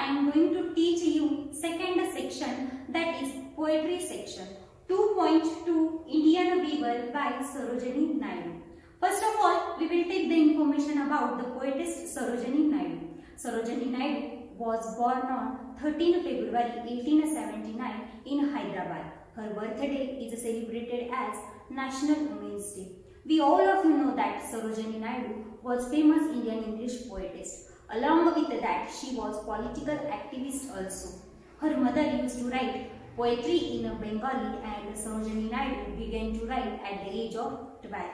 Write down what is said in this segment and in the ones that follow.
I am going to teach you second section, that is poetry section. 2.2 Indian Weaver by Sarojini Naidu. First of all, we will take the information about the poetess Sarojini Naidu. Sarojini Naidu was born on 13 February 1879 in Hyderabad. Her birthday is celebrated as National Women's Day. We all of you know that Sarojini Naidu was famous Indian English poetess. Along with that, she was political activist also. Her mother used to write poetry in Bengali and Sarojini Naidu began to write at the age of 12.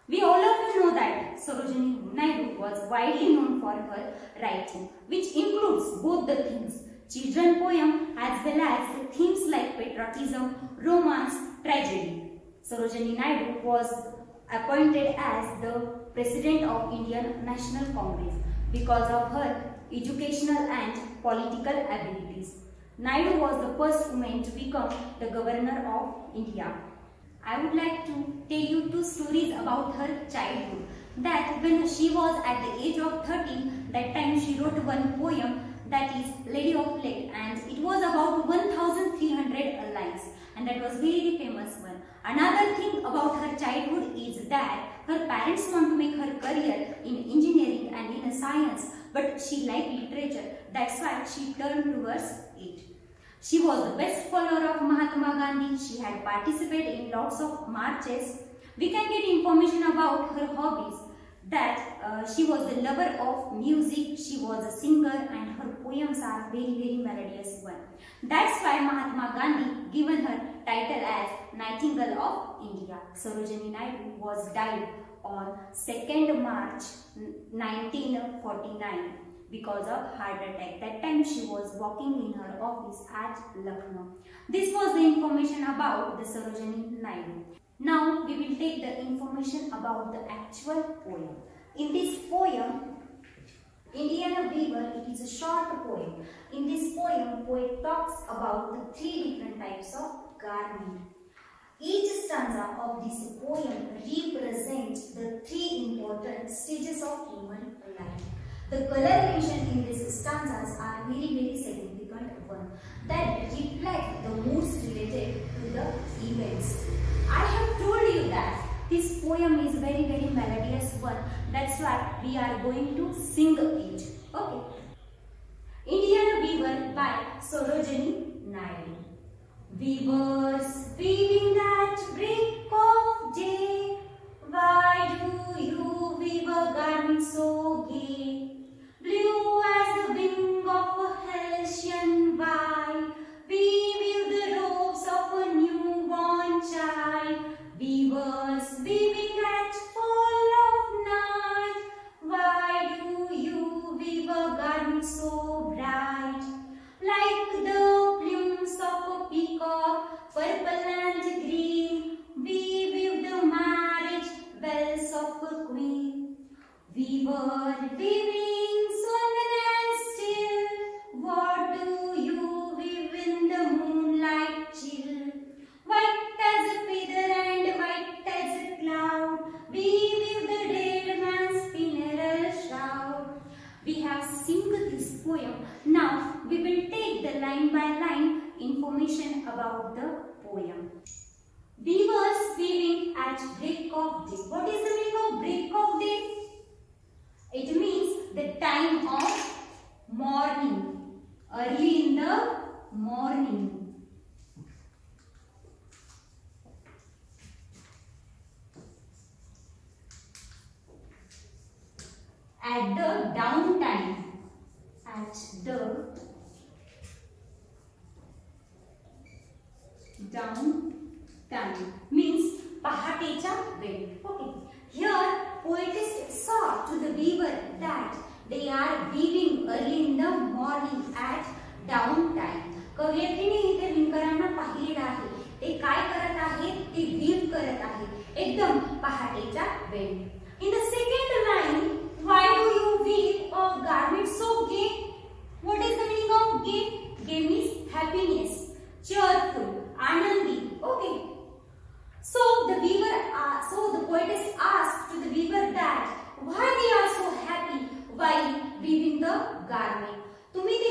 We all of you know that Sarojini Naidu was widely known for her writing, which includes both the themes, children poem as well as themes like patriotism, romance, tragedy. Sarojini Naidu was appointed as the President of Indian National Congress because of her educational and political abilities. Naidu was the first woman to become the Governor of India. I would like to tell you two stories about her childhood. That when she was at the age of 13, that time she wrote one poem, that is Lady of Light, and it was about 1300 lines, and that was very famous one. Another thing about her childhood is that her parents want to make her career in engineering and in science, but she liked literature. That's why she turned towards it. She was the best follower of Mahatma Gandhi. She had participated in lots of marches. We can get information about her hobbies, that she was a lover of music, she was a singer, and her poems are very melodious one. That's why Mahatma Gandhi given her title as Nightingale of India. Sarojini Naidu was died on 2nd March 1949 because of heart attack. That time she was walking in her office at Lucknow. This was the information about the Sarojini Naidu. Now we will take the information about the actual poem. In this poem, Indian Weaver, it is a short poem. In this poem, poet talks about the three different types of garment. Each stanza of this poem represents the three important stages of human life. The color mentioned in these stanzas are very significant one that reflect the moods related to the events. I have told you that this poem is very melodious one. That's why we are going to sing it. Okay. Indian Weaver by Sarojini Naidu. Weavers weaving at break of day, why do you weave a garment so gay? Blue as the wing of a Hessian vine, we weave the robes of a newborn child. Weavers weaving at fall of night, why do you weave a garment so bright? Like the plumes of a peacock, purple and green, we weave the marriage bells of a queen. Weaver weaving solemn and still, what do you weave in the moonlight chill? White as a feather and white as a cloud, we weave the dead man's funeral shroud. We have sung this poem. Now we will take the line by line information about the poem. Weavers weaving at break of day. What is the meaning of break of day? It means the time of morning, early in the morning. At the down time, at the down time means pahatecha वेळ. Okay. Here poetess saw to the weaver that they are weaving early in the morning at down time. कवयित्रीने इथे विणकरांना पाहिलेलं आहे. ते काय करत आहेत? ते weave करत आहेत एकदम पहाटेच्या वेळी. In the second line, why do you weave a garment so gay? What is the meaning of gay? Gay means happiness, cheerful, anandi. Okay. So the poetess asked to the weaver that why they are so happy while weaving the garment. तुम्ही ते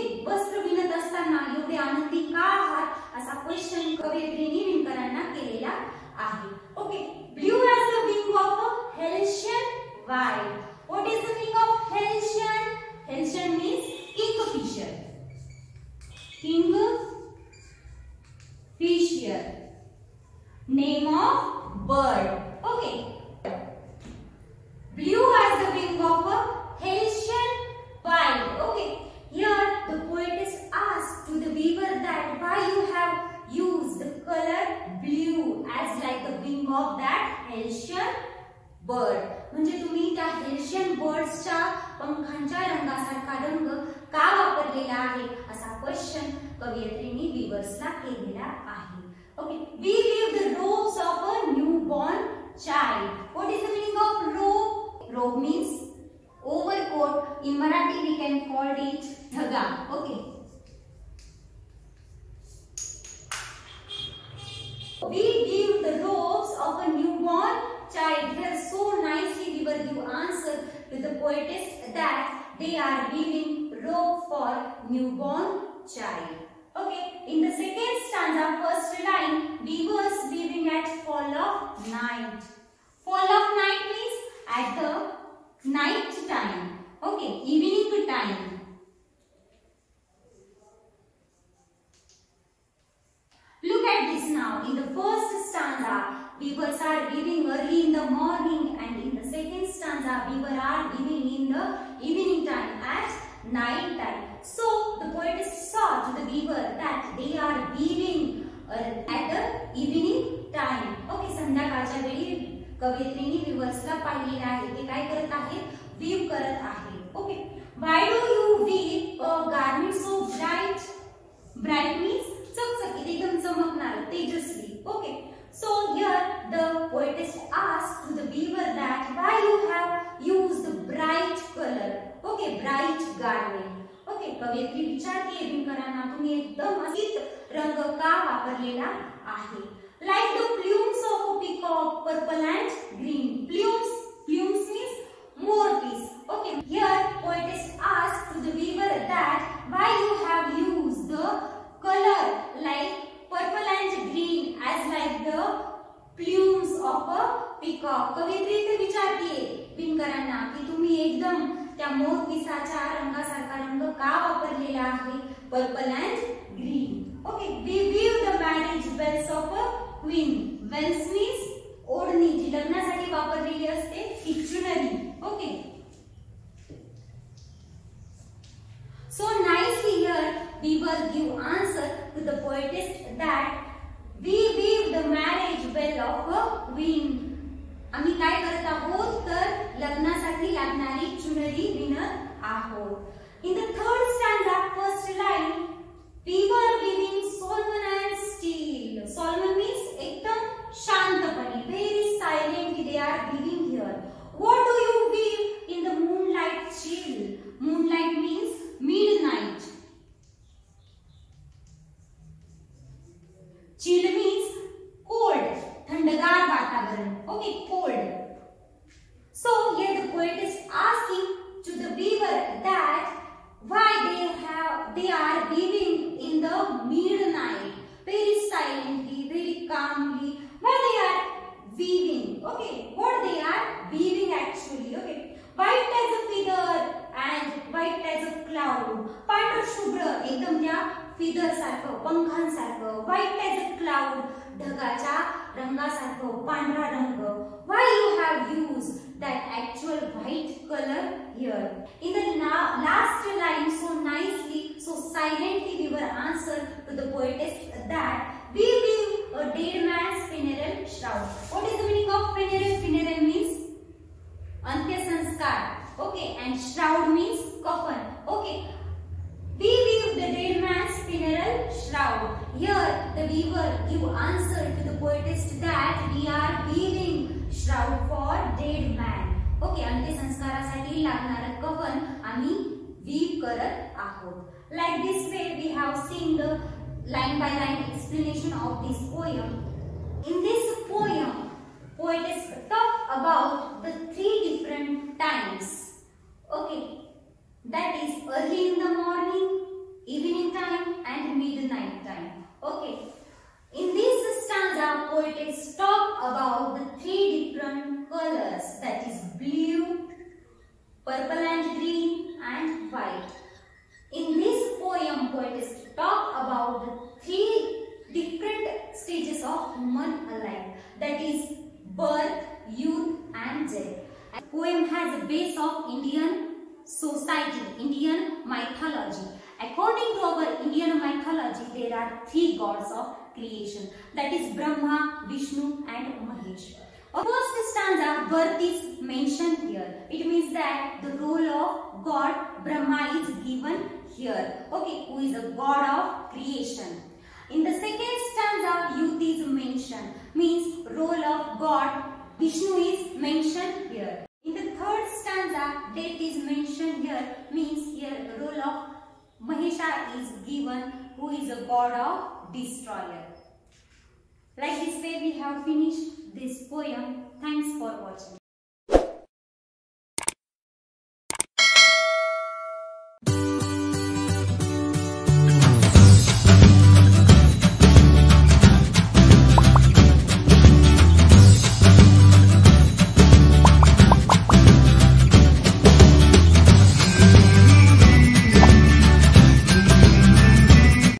teacher. Name of bird. Okay. Blue as the wing of a Hessian wild. Okay. Here the poetess asked to the weaver that why you have used the color blue as like the wing of that Hessian bird. म्हणजे तुम्ही त्या हेल्शियन बर्ड्सच्या पंखांच्या रंगासारखा रंग का वापरलेला आहे असा question कवयित्रीने वीवर्सला केलेला आहे. Okay, we weave the robes of a newborn child. What is the meaning of robe? Robe means overcoat. In Marathi we can call it dhaga. Okay. We weave the robes of a newborn child. Here so nicely we will give answer to the poetess that they are weaving robe for newborn child. Okay, in the second stanza, first line, weavers weaving at fall of night. Fall of night means at the night time. Okay, evening time. Look at this now. In the first stanza, weavers are weaving early in the morning, and in the second stanza, weavers are weaving in the evening time at night time. So the poetess saw to the weaver that they are weaving at the evening time. Okay, संध्याकाळच्या वेळी कवयित्रीने weaversला पाहिलेले आहे ते काय करत आहेत weave करत आहेत. Okay, why do you weave a garment so bright? Bright means चकचकीत एकदम चमकणार तेजस्वी. Okay, so here the poetess asked to the weaver that why you have used bright color. Okay, bright garment. Okay, कवयित्री विचारते विणकरांना तुम्ही एकदम असित रंग का वापरलेला आहे. Like the plumes of a peacock, purple and green. Plumes means moorpiece. Okay, here poetess asked to the weaver that why you have used the color like purple and green as like the plumes of a peacock. कवयित्री इथे विचारते विणकरांना की तुम्ही एकदम त्या मोरपिसाच्या रंगासारखा रंग का वापरलेला आहे purple and green. Okay, we weave the marriage veils of a queen. Veils means ओढणी जी लग्नासाठी वापरलेली असते ती चुनरी. Okay, so nicely here weaver give answer to the poetess that we weave the marriage bell of a queen. आम्ही काय करत आहोत तर लग्नासाठी लागणारी चुनरी विणत आहोत. In the third stanza, first line, weaver weaving Solomon and steel. Solomon means एकदम शांतपणे, very silently they are weaving here. What do you weave in the moonlight chill? Moonlight means midnight. Chill means cold, थंडगार वातावरण. Okay, cold. So here the poet is asking to the weaver that why they are weaving in the midnight, very silently, very calmly. Why they are weaving? Okay, what they are weaving actually? Okay, white as a feather and white as a cloud. पांढर शुभ्र एकदम त्या feather सारखं पंखांसारखं. White as a cloud, ढगाच्या रंगासारखं पांढरा रंग. Why you have used that actual white color here? In the last line, so nicely, so silently we were answered to the poetess that we weave a dead man's funeral shroud. What is the meaning of funeral? Funeral means अंत्य संस्कार. Okay, and shroud means coffin. Okay, we weave the dead man's funeral shroud. Here the weaver give answer to the poetess that we are weaving shroud for dead man. Okay, अंत्य संस्कारासाठी लागणारं कफन आम्ही weave करत आहोत. Like this way we have seen the line by line explanation of this poem. In this poem, poetess talk about the three different times. Okay, that is early in the morning, evening time and midnight time. Okay, in this stanza poetess talk about the three different colors, that is blue, purple and green and white. In this poem poetess talk about the three different stages three gods of creation, that is Brahma, Vishnu and Mahesh. First stanza, birth is mentioned here. It means that the role of God Brahma is given here. Okay, who is a god of creation. In the second stanza, youth is mentioned, means role of God Vishnu is mentioned here. In the third stanza, death is mentioned here, means here role of Mahesha is given, who is a god of destroyer. Like this way we have finished this poem. Thanks for watching.